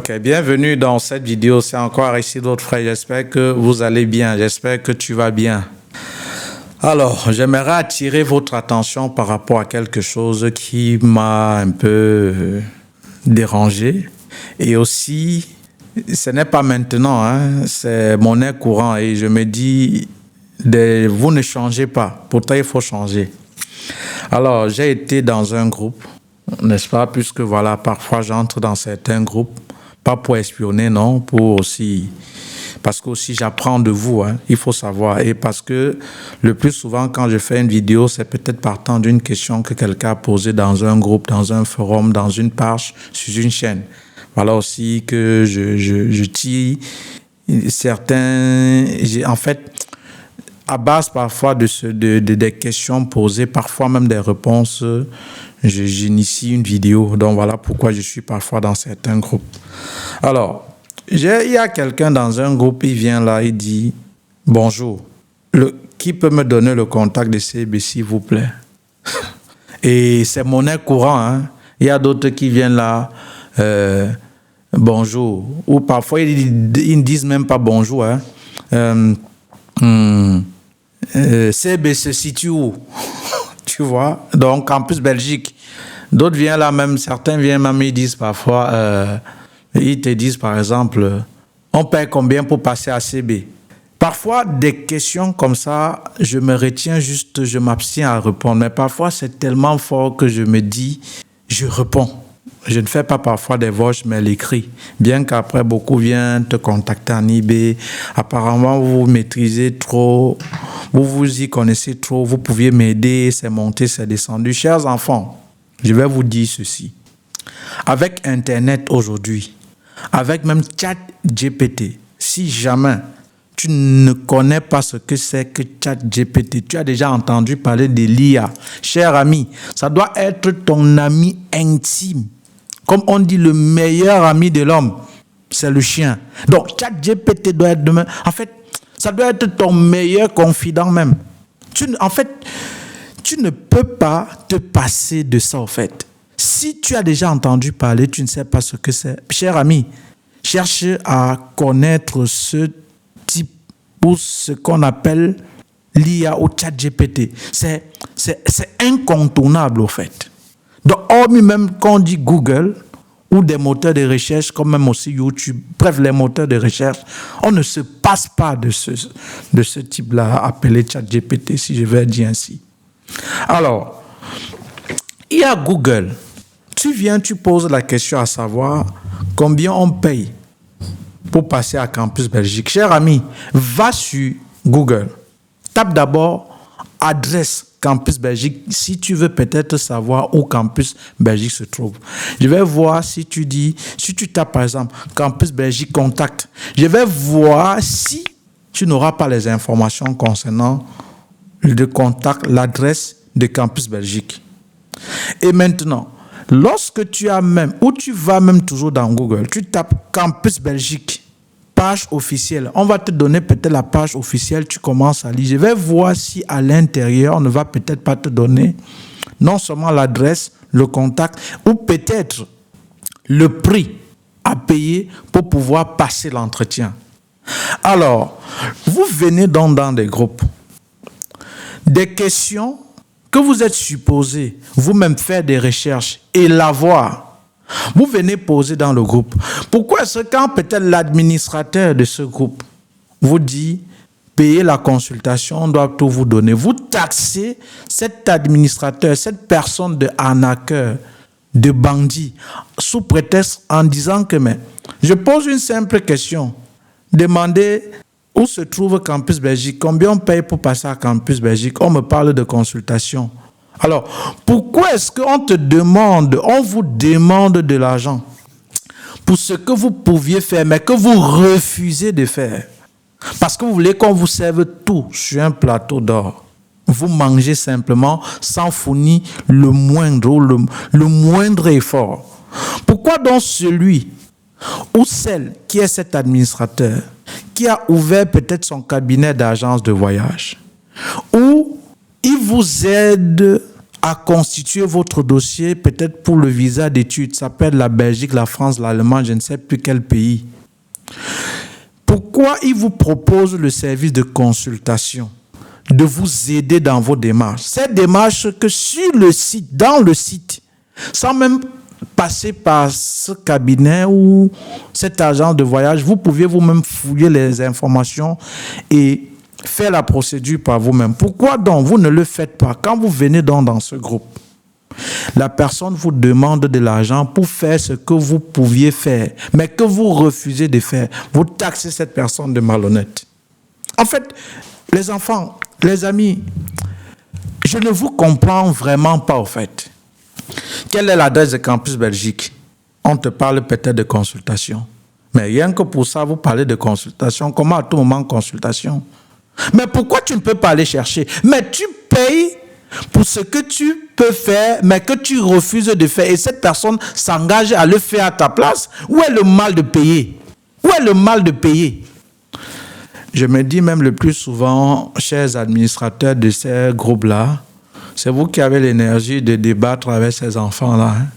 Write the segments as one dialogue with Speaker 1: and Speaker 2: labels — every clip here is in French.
Speaker 1: Ok, bienvenue dans cette vidéo. C'est encore Aristide, votre frère. J'espère que vous allez bien. J'espère que tu vas bien. Alors, j'aimerais attirer votre attention par rapport à quelque chose qui m'a un peu dérangé. Et aussi, ce n'est pas maintenant, hein, c'est monnaie courante. Et je me dis, vous ne changez pas. Pourtant, il faut changer. Alors, j'ai été dans un groupe, n'est-ce pas? Puisque voilà, parfois j'entre dans certains groupes, pas pour espionner, non, pour aussi, parce que aussi j'apprends de vous, hein, il faut savoir. Et parce que le plus souvent, quand je fais une vidéo, c'est peut-être partant d'une question que quelqu'un a posée dans un groupe, dans un forum, dans une page, sur une chaîne. Voilà aussi que je tire certains, en fait, à base parfois des questions posées, parfois même des réponses, j'initie une vidéo. Donc voilà pourquoi je suis parfois dans certains groupes. Alors, il y a quelqu'un dans un groupe, il vient là, il dit « Bonjour, qui peut me donner le contact de CB s'il vous plaît ?» Et c'est monnaie courante. Hein? Il y a d'autres qui viennent là, bonjour. Ou parfois, ils ne disent même pas bonjour. Hein? CB se situe où? Tu vois? Donc, Campus Belgique. D'autres viennent là même, certains viennent même, ils disent parfois, ils te disent par exemple, on paye combien pour passer à CB? Parfois, des questions comme ça, je me retiens juste, je m'abstiens à répondre. Mais parfois, c'est tellement fort que je me dis, je réponds. Je ne fais pas parfois des voix, mais l'écrit. Bien qu'après, beaucoup viennent te contacter en IB. Apparemment, vous maîtrisez trop, vous vous y connaissez trop, vous pouviez m'aider, c'est monté, c'est descendu. Chers enfants, je vais vous dire ceci. Avec Internet aujourd'hui, avec même ChatGPT, si jamais tu ne connais pas ce que c'est que ChatGPT, tu as déjà entendu parler de l'IA. Cher ami, ça doit être ton ami intime. Comme on dit, le meilleur ami de l'homme, c'est le chien. Donc, ChatGPT doit être demain. En fait, ça doit être ton meilleur confident même. En fait, tu ne peux pas te passer de ça, en fait. Si tu as déjà entendu parler, tu ne sais pas ce que c'est. Cher ami, cherche à connaître ce type ou ce qu'on appelle l'IA ou ChatGPT. C'est incontournable, au fait. Donc, hormis même quand on dit Google ou des moteurs de recherche, comme même aussi YouTube, bref, les moteurs de recherche, on ne se passe pas de ce type-là appelé ChatGPT, si je vais dire ainsi. Alors, il y a Google. Tu viens, tu poses la question à savoir combien on paye pour passer à Campus Belgique. Cher ami, va sur Google. Tape d'abord adresse Campus Belgique si tu veux peut-être savoir où Campus Belgique se trouve. Je vais voir si tu tapes par exemple Campus Belgique contact. Je vais voir si tu n'auras pas les informations concernant le contact, l'adresse de Campus Belgique. Et maintenant, lorsque tu as même, ou tu vas même toujours dans Google, tu tapes Campus Belgique, page officielle. On va te donner peut-être la page officielle, tu commences à lire. Je vais voir si à l'intérieur, on ne va peut-être pas te donner non seulement l'adresse, le contact, ou peut-être le prix à payer pour pouvoir passer l'entretien. Alors, vous venez donc dans des groupes. Des questions que vous êtes supposé vous-même faire des recherches et l'avoir. Vous venez poser dans le groupe. Pourquoi est-ce que quand peut-être l'administrateur de ce groupe vous dit payer la consultation, on doit tout vous donner, vous taxez cet administrateur, cette personne de arnaqueur, de bandit, sous prétexte en disant que mais, je pose une simple question. Demandez où se trouve Campus Belgique, combien on paye pour passer à Campus Belgique, on me parle de consultation. Alors, pourquoi est-ce qu'on te demande, on vous demande de l'argent pour ce que vous pouviez faire, mais que vous refusez de faire? Parce que vous voulez qu'on vous serve tout sur un plateau d'or. Vous mangez simplement sans fournir le moindre effort. Pourquoi donc celui ou celle qui est cet administrateur, qui a ouvert peut-être son cabinet d'agence de voyage, ou il vous aide à constituer votre dossier peut-être pour le visa d'études. Ça peut être la Belgique, la France, l'Allemagne, je ne sais plus quel pays. Pourquoi ils vous proposent le service de consultation? De vous aider dans vos démarches. Cette démarche que sur le site, dans le site, sans même passer par ce cabinet ou cet agent de voyage, vous pouviez vous-même fouiller les informations et faire la procédure par vous-même. Pourquoi donc vous ne le faites pas? Quand vous venez donc dans ce groupe, la personne vous demande de l'argent pour faire ce que vous pouviez faire, mais que vous refusez de faire. Vous taxez cette personne de malhonnête. En fait, les enfants, les amis, je ne vous comprends vraiment pas au fait. Quelle est l'adresse de Campus Belgique? On te parle peut-être de consultation. Mais rien que pour ça, vous parlez de consultation. Comment à tout moment consultation? Mais pourquoi tu ne peux pas aller chercher? Mais tu payes pour ce que tu peux faire, mais que tu refuses de faire. Et cette personne s'engage à le faire à ta place. Où est le mal de payer? Où est le mal de payer? Je me dis même le plus souvent, chers administrateurs de ces groupes-là, c'est vous qui avez l'énergie de débattre avec ces enfants-là. Hein.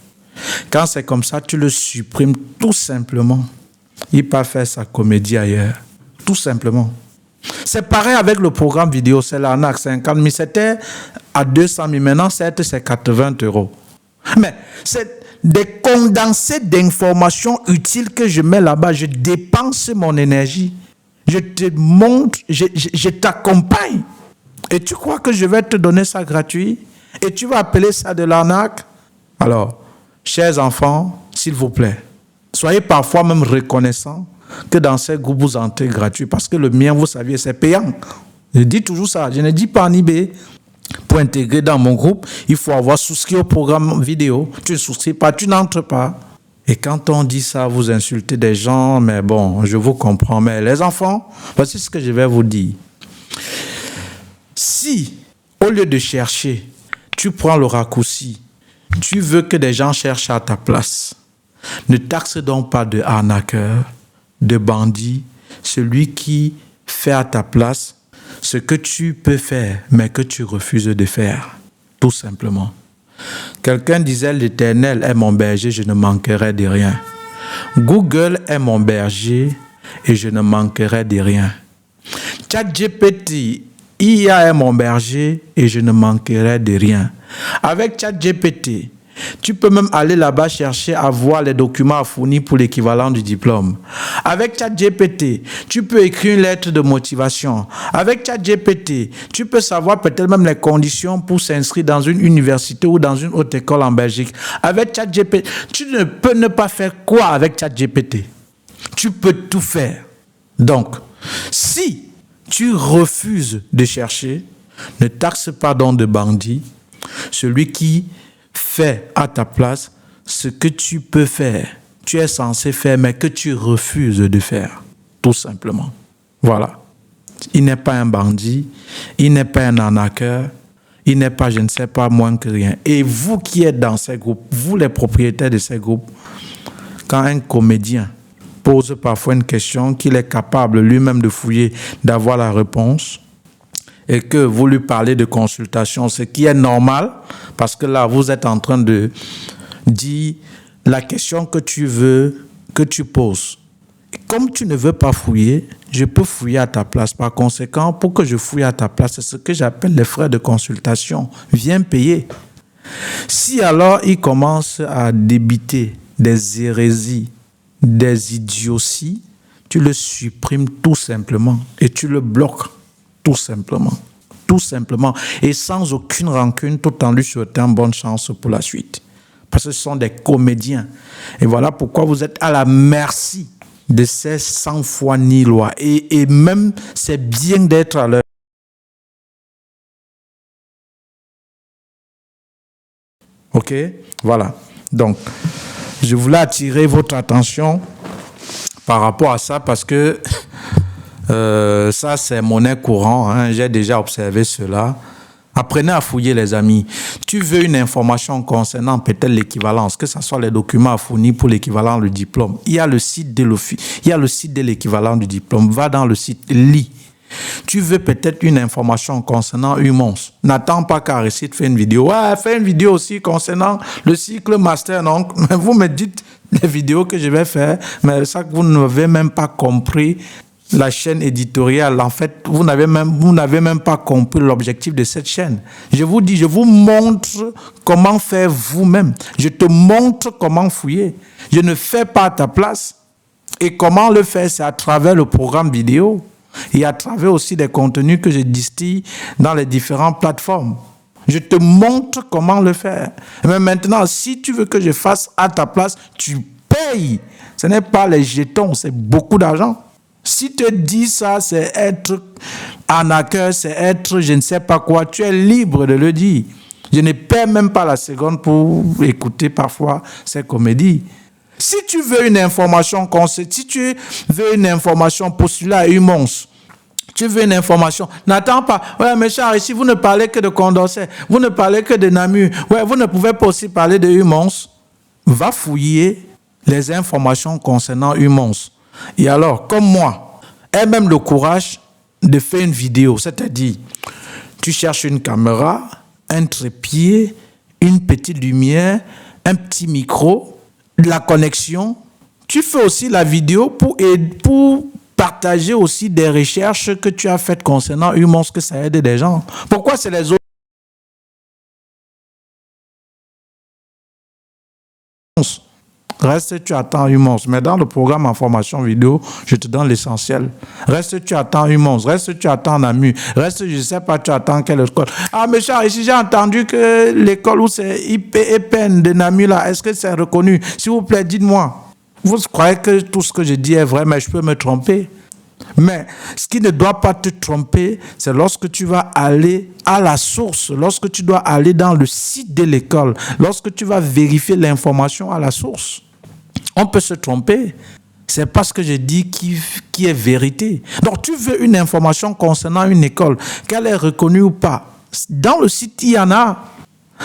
Speaker 1: Quand c'est comme ça, tu le supprimes tout simplement. Il peut faire sa comédie ailleurs. Tout simplement. C'est pareil avec le programme vidéo, c'est l'arnaque, 50 000. C'était à 200 000. Maintenant, c'est 80 €. Mais c'est des condensés d'informations utiles que je mets là-bas. Je dépense mon énergie. Je te montre, je t'accompagne. Et tu crois que je vais te donner ça gratuit? Et tu vas appeler ça de l'arnaque? Alors, chers enfants, s'il vous plaît, soyez parfois même reconnaissants que dans ces groupes, vous entrez gratuit. Parce que le mien, vous saviez, c'est payant. Je dis toujours ça. Je ne dis pas en eBay. Pour intégrer dans mon groupe, il faut avoir souscrit au programme vidéo. Tu ne souscris pas, tu n'entres pas. Et quand on dit ça, vous insultez des gens, mais bon, je vous comprends. Mais les enfants, voici ce que je vais vous dire. Si, au lieu de chercher, tu prends le raccourci, tu veux que des gens cherchent à ta place, ne taxe donc pas de arnaqueur, de bandit, celui qui fait à ta place ce que tu peux faire, mais que tu refuses de faire, tout simplement. Quelqu'un disait, l'Éternel est mon berger, je ne manquerai de rien. Google est mon berger et je ne manquerai de rien. ChatGPT, IA est mon berger et je ne manquerai de rien. Avec ChatGPT, tu peux même aller là-bas chercher à voir les documents à fournir pour l'équivalent du diplôme. Avec ChatGPT, tu peux écrire une lettre de motivation. Avec ChatGPT, tu peux savoir peut-être même les conditions pour s'inscrire dans une université ou dans une haute école en Belgique. Avec ChatGPT, tu ne peux ne pas faire quoi avec ChatGPT? Tu peux tout faire. Donc, si tu refuses de chercher, ne taxe pas donc de bandit celui qui fait à ta place ce que tu peux faire, tu es censé faire, mais que tu refuses de faire, tout simplement. Voilà. Il n'est pas un bandit, il n'est pas un arnaqueur, il n'est pas, je ne sais pas, moins que rien. Et vous qui êtes dans ces groupes, vous les propriétaires de ces groupes, quand un comédien pose parfois une question qu'il est capable lui-même de fouiller, d'avoir la réponse, et que vous lui parlez de consultation, ce qui est normal, parce que là, vous êtes en train de dire la question que tu veux, que tu poses. Comme tu ne veux pas fouiller, je peux fouiller à ta place. Par conséquent, pour que je fouille à ta place, c'est ce que j'appelle les frais de consultation. Viens payer. Si alors il commence à débiter des hérésies, des idioties, tu le supprimes tout simplement et tu le bloques. Tout simplement. Tout simplement. Et sans aucune rancune, tout en lui souhaitant bonne chance pour la suite. Parce que ce sont des comédiens. Et voilà pourquoi vous êtes à la merci de ces sans foi ni loi. Et même, c'est bien d'être à leur... OK? Voilà. Donc, je voulais attirer votre attention par rapport à ça parce que... ça, c'est monnaie courante. Hein. J'ai déjà observé cela. Apprenez à fouiller, les amis. Tu veux une information concernant peut-être l'équivalence, que ce soit les documents à fournir pour l'équivalent du diplôme. Il y a le site de l'office, il y a le site de l'équivalent du diplôme. Va dans le site, lis. Tu veux peut-être une information concernant Humons. N'attends pas qu'Aristide fasse une vidéo. Ouais, fais une vidéo aussi concernant le cycle master. Donc, vous me dites les vidéos que je vais faire, mais ça que vous n'avez même pas compris la chaîne éditoriale. En fait, vous n'avez même pas compris l'objectif de cette chaîne. Je vous dis, je vous montre comment faire vous-même. Je te montre comment fouiller. Je ne fais pas à ta place. Et comment le faire, c'est à travers le programme vidéo et à travers aussi des contenus que je distille dans les différentes plateformes. Je te montre comment le faire. Mais maintenant, si tu veux que je fasse à ta place, tu payes. Ce n'est pas les jetons, c'est beaucoup d'argent. Si te dis ça, c'est être arnaqueur, c'est être je ne sais pas quoi, tu es libre de le dire. Je ne perds même pas la seconde pour écouter parfois ces comédies. Si tu veux une information, si tu veux une information postulée à Humons, tu veux une information, n'attends pas. Ouais, mais cher, ici, vous ne parlez que de Condorcet, vous ne parlez que de Namur. Ouais, vous ne pouvez pas aussi parler de Humons. Va fouiller les informations concernant Humons. Et alors, comme moi, aie même le courage de faire une vidéo. C'est-à-dire, tu cherches une caméra, un trépied, une petite lumière, un petit micro, la connexion. Tu fais aussi la vidéo pour partager aussi des recherches que tu as faites concernant Humons, que ça aide des gens. Pourquoi c'est les autres? Reste, tu attends Humons. Mais dans le programme en formation vidéo, je te donne l'essentiel. Reste, tu attends Humons. Reste, tu attends Namur. Reste, je ne sais pas, tu attends quelle école. Ah, mais Charles, ici, j'ai entendu que l'école où c'est IPN de Namur, là, est-ce que c'est reconnu? S'il vous plaît, dites-moi. Vous croyez que tout ce que je dis est vrai, mais je peux me tromper. Mais ce qui ne doit pas te tromper, c'est lorsque tu vas aller à la source, lorsque tu dois aller dans le site de l'école, lorsque tu vas vérifier l'information à la source. On peut se tromper. C'est pas ce que je dis qui est vérité. Donc, tu veux une information concernant une école, qu'elle est reconnue ou pas. Dans le site, il y en a.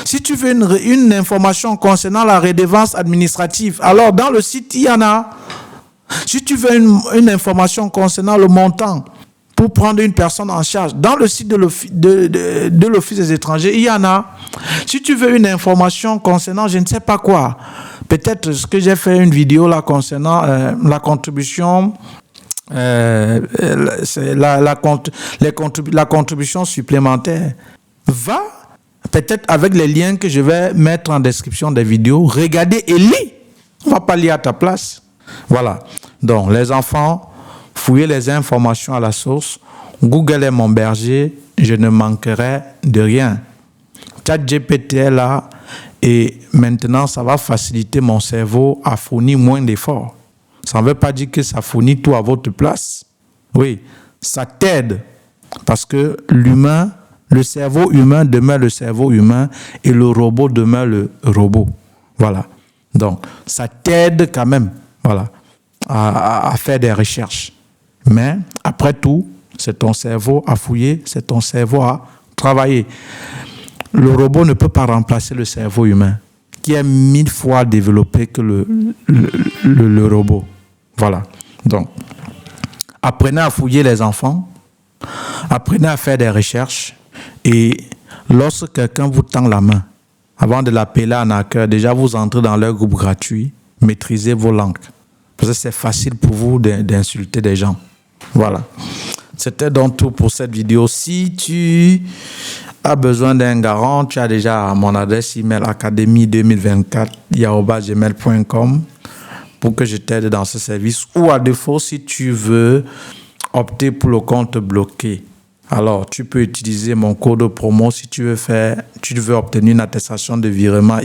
Speaker 1: Si tu veux une information concernant la redevance administrative, alors dans le site, il y en a. Si tu veux une information concernant le montant pour prendre une personne en charge, dans le site de l'Office des étrangers, il y en a. Si tu veux une information concernant je ne sais pas quoi, peut-être ce que j'ai fait une vidéo là concernant la contribution, la contribution supplémentaire, va peut-être avec les liens que je vais mettre en description des vidéos, regardez et lis. On ne va pas lire à ta place. Voilà. Donc, les enfants, fouillez les informations à la source. Google est mon berger, je ne manquerai de rien. ChatGPT est là et maintenant, ça va faciliter mon cerveau à fournir moins d'efforts. Ça ne veut pas dire que ça fournit tout à votre place. Oui, ça t'aide parce que l'humain, le cerveau humain demeure le cerveau humain et le robot demeure le robot. Voilà. Donc, ça t'aide quand même. Voilà, à faire des recherches. Mais, après tout, c'est ton cerveau à fouiller, c'est ton cerveau à travailler. Le robot ne peut pas remplacer le cerveau humain, qui est 1000 fois développé que le robot. Voilà. Donc, apprenez à fouiller les enfants, apprenez à faire des recherches, et lorsque quelqu'un vous tend la main, avant de l'appeler en accueil, déjà vous entrez dans leur groupe gratuit, maîtrisez vos langues. Parce que c'est facile pour vous d'insulter des gens. Voilà. C'était donc tout pour cette vidéo. Si tu as besoin d'un garant, tu as déjà mon adresse email académie2024@gmail.com pour que je t'aide dans ce service. Ou à défaut, si tu veux opter pour le compte bloqué, alors tu peux utiliser mon code promo si tu veux obtenir une attestation de virement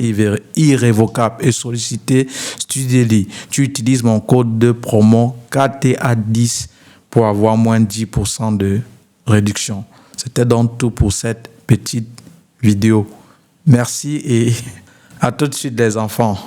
Speaker 1: irrévocable et solliciter Studeli. Tu utilises mon code de promo KTA10 pour avoir moins 10% de réduction. C'était donc tout pour cette petite vidéo. Merci et à tout de suite les enfants.